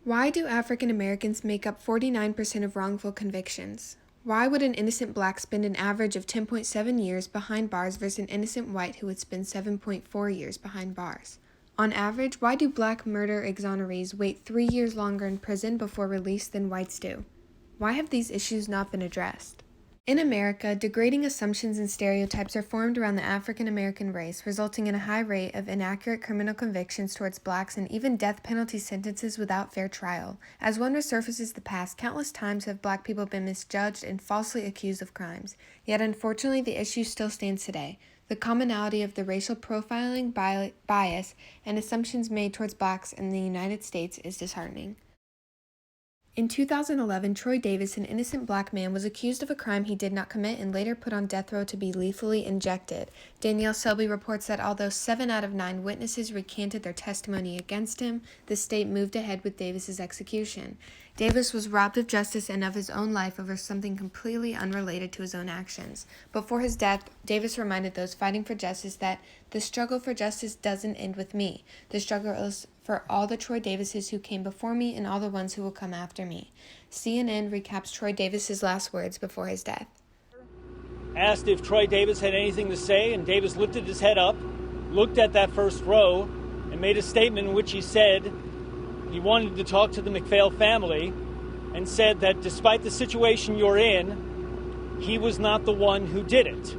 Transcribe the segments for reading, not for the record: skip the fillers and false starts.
Why do African Americans make up 49% of wrongful convictions? Why would an innocent black spend an average of 10.7 years behind bars versus an innocent white who would spend 7.4 years behind bars? On average, why do black murder exonerees wait 3 years longer in prison before release than whites do? Why have these issues not been addressed? In America, degrading assumptions and stereotypes are formed around the African American race, resulting in a high rate of inaccurate criminal convictions towards blacks and even death penalty sentences without fair trial. As one resurfaces the past, countless times have black people been misjudged and falsely accused of crimes. Yet unfortunately, the issue still stands today. The commonality of the racial profiling, bias, and assumptions made towards blacks in the United States is disheartening. In 2011, Troy Davis, an innocent black man, was accused of a crime he did not commit and later put on death row to be lethally injected. Danielle Selby reports that although 7 out of 9 witnesses recanted their testimony against him, the state moved ahead with Davis's execution. Davis was robbed of justice and of his own life over something completely unrelated to his own actions. Before his death, Davis reminded those fighting for justice that the struggle for justice doesn't end with me. The struggle is for all the Troy Davises who came before me and all the ones who will come after me. CNN recaps Troy Davis's last words before his death. Asked if Troy Davis had anything to say, and Davis lifted his head up, looked at that first row, and made a statement in which he said he wanted to talk to the McPhail family and said that despite the situation you're in, he was not the one who did it.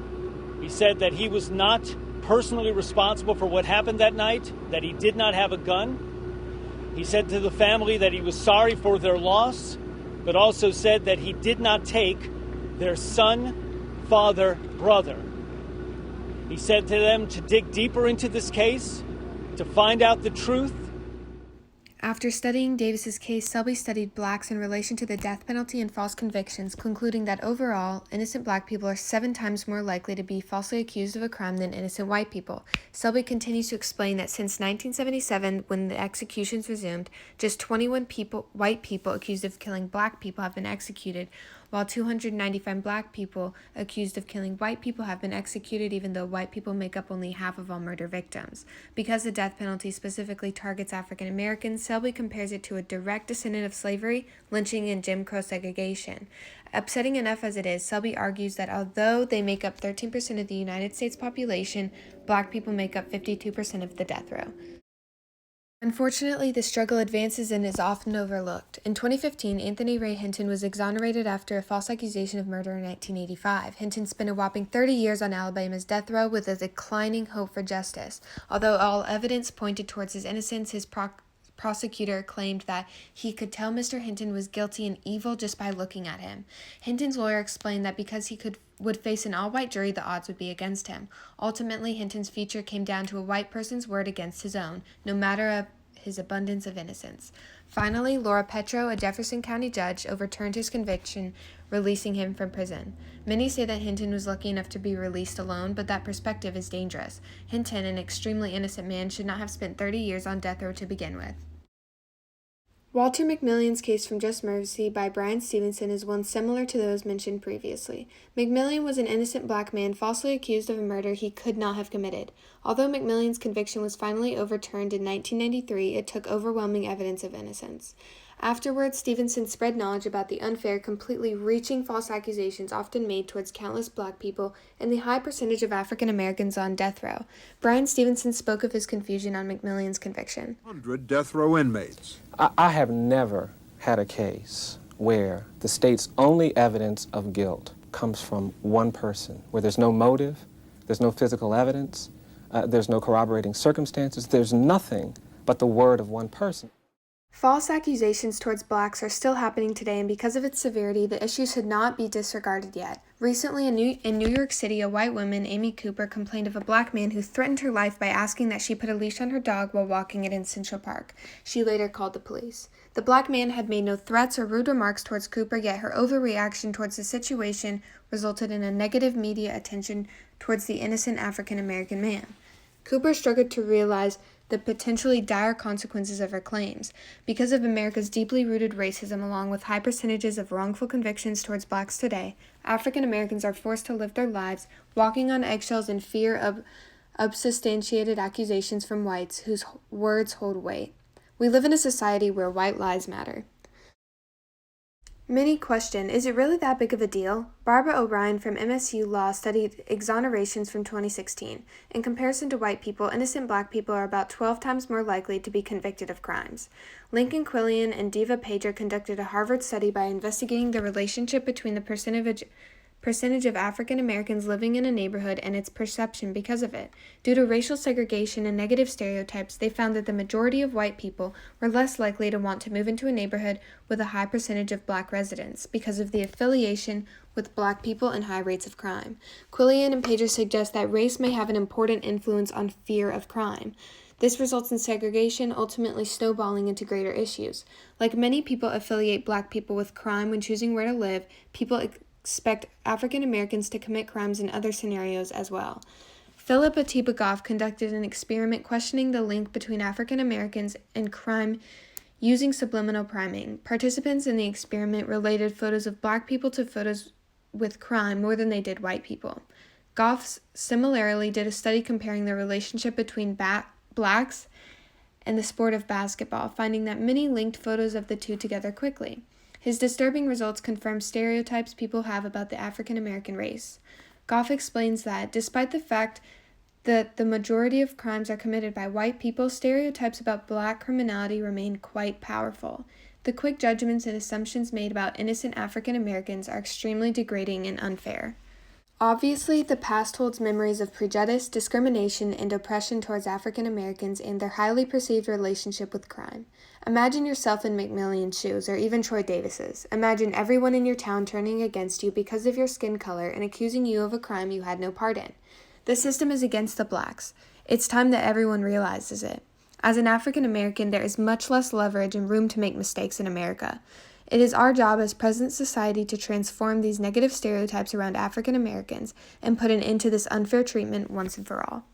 He said that he was not personally responsible for what happened that night, that he did not have a gun. He said to the family that he was sorry for their loss, but also said that he did not take their son, father, brother. He said to them to dig deeper into this case, to find out the truth. After studying Davis's case, Selby studied blacks in relation to the death penalty and false convictions, concluding that overall, innocent black people are 7 times more likely to be falsely accused of a crime than innocent white people. Selby continues to explain that since 1977, when the executions resumed, just 21 white people accused of killing black people have been executed, while 295 black people accused of killing white people have been executed, even though white people make up only half of all murder victims. Because the death penalty specifically targets African Americans, Selby compares it to a direct descendant of slavery, lynching, and Jim Crow segregation. Upsetting enough as it is, Selby argues that although they make up 13% of the United States population, black people make up 52% of the death row. Unfortunately, the struggle advances and is often overlooked. In 2015, Anthony Ray Hinton was exonerated after a false accusation of murder in 1985. Hinton spent a whopping 30 years on Alabama's death row with a declining hope for justice. Although all evidence pointed towards his innocence, his prosecutor claimed that he could tell Mr. Hinton was guilty and evil just by looking at him. Hinton's lawyer explained that because he would face an all-white jury, the odds would be against him. Ultimately, Hinton's future came down to a white person's word against his own, no matter his abundance of innocence. Finally, Laura Petro, a Jefferson County judge, overturned his conviction, releasing him from prison. Many say that Hinton was lucky enough to be released alone, but that perspective is dangerous. Hinton, an extremely innocent man, should not have spent 30 years on death row to begin with. Walter McMillion's case from Just Mercy by Bryan Stevenson is one similar to those mentioned previously. McMillion was an innocent black man falsely accused of a murder he could not have committed. Although McMillion's conviction was finally overturned in 1993, it took overwhelming evidence of innocence. Afterwards, Stevenson spread knowledge about the unfair, completely reaching false accusations often made towards countless black people and the high percentage of African Americans on death row. Bryan Stevenson spoke of his confusion on McMillion's conviction. 100 death row inmates. I have never had a case where the state's only evidence of guilt comes from one person, where there's no motive, there's no physical evidence, there's no corroborating circumstances, there's nothing but the word of one person. False accusations towards blacks are still happening today, and because of its severity, the issue should not be disregarded yet. Recently, in New York City, a white woman, Amy Cooper, complained of a black man who threatened her life by asking that she put a leash on her dog while walking it in Central Park. She later called the police. The black man had made no threats or rude remarks towards Cooper, yet her overreaction towards the situation resulted in a negative media attention towards the innocent African American man. Cooper struggled to realize the potentially dire consequences of her claims. Because of America's deeply rooted racism, along with high percentages of wrongful convictions towards blacks today, African Americans are forced to live their lives walking on eggshells in fear of unsubstantiated accusations from whites whose words hold weight. We live in a society where white lies matter. Many question, is it really that big of a deal? Barbara O'Brien from MSU Law studied exonerations from 2016. In comparison to white people, innocent black people are about 12 times more likely to be convicted of crimes. Lincoln Quillian and Diva Pager conducted a Harvard study by investigating the relationship between the percentage of African Americans living in a neighborhood and its perception because of it. Due to racial segregation and negative stereotypes, they found that the majority of white people were less likely to want to move into a neighborhood with a high percentage of black residents because of the affiliation with black people and high rates of crime. Quillian and Pager suggest that race may have an important influence on fear of crime. This results in segregation, ultimately snowballing into greater issues. Like many people affiliate black people with crime when choosing where to live, people expect African Americans to commit crimes in other scenarios as well. Philip Atiba Goff conducted an experiment questioning the link between African Americans and crime using subliminal priming. Participants in the experiment related photos of black people to photos with crime more than they did white people. Goff similarly did a study comparing the relationship between blacks and the sport of basketball, finding that many linked photos of the two together quickly. His disturbing results confirm stereotypes people have about the African American race. Goff explains that, despite the fact that the majority of crimes are committed by white people, stereotypes about black criminality remain quite powerful. The quick judgments and assumptions made about innocent African Americans are extremely degrading and unfair. Obviously, the past holds memories of prejudice, discrimination, and oppression towards African Americans and their highly perceived relationship with crime. Imagine yourself in McMillion's shoes, or even Troy Davis's. Imagine everyone in your town turning against you because of your skin color and accusing you of a crime you had no part in. The system is against the blacks. It's time that everyone realizes it. As an African American, there is much less leverage and room to make mistakes in America. It is our job as present society to transform these negative stereotypes around African Americans and put an end to this unfair treatment once and for all.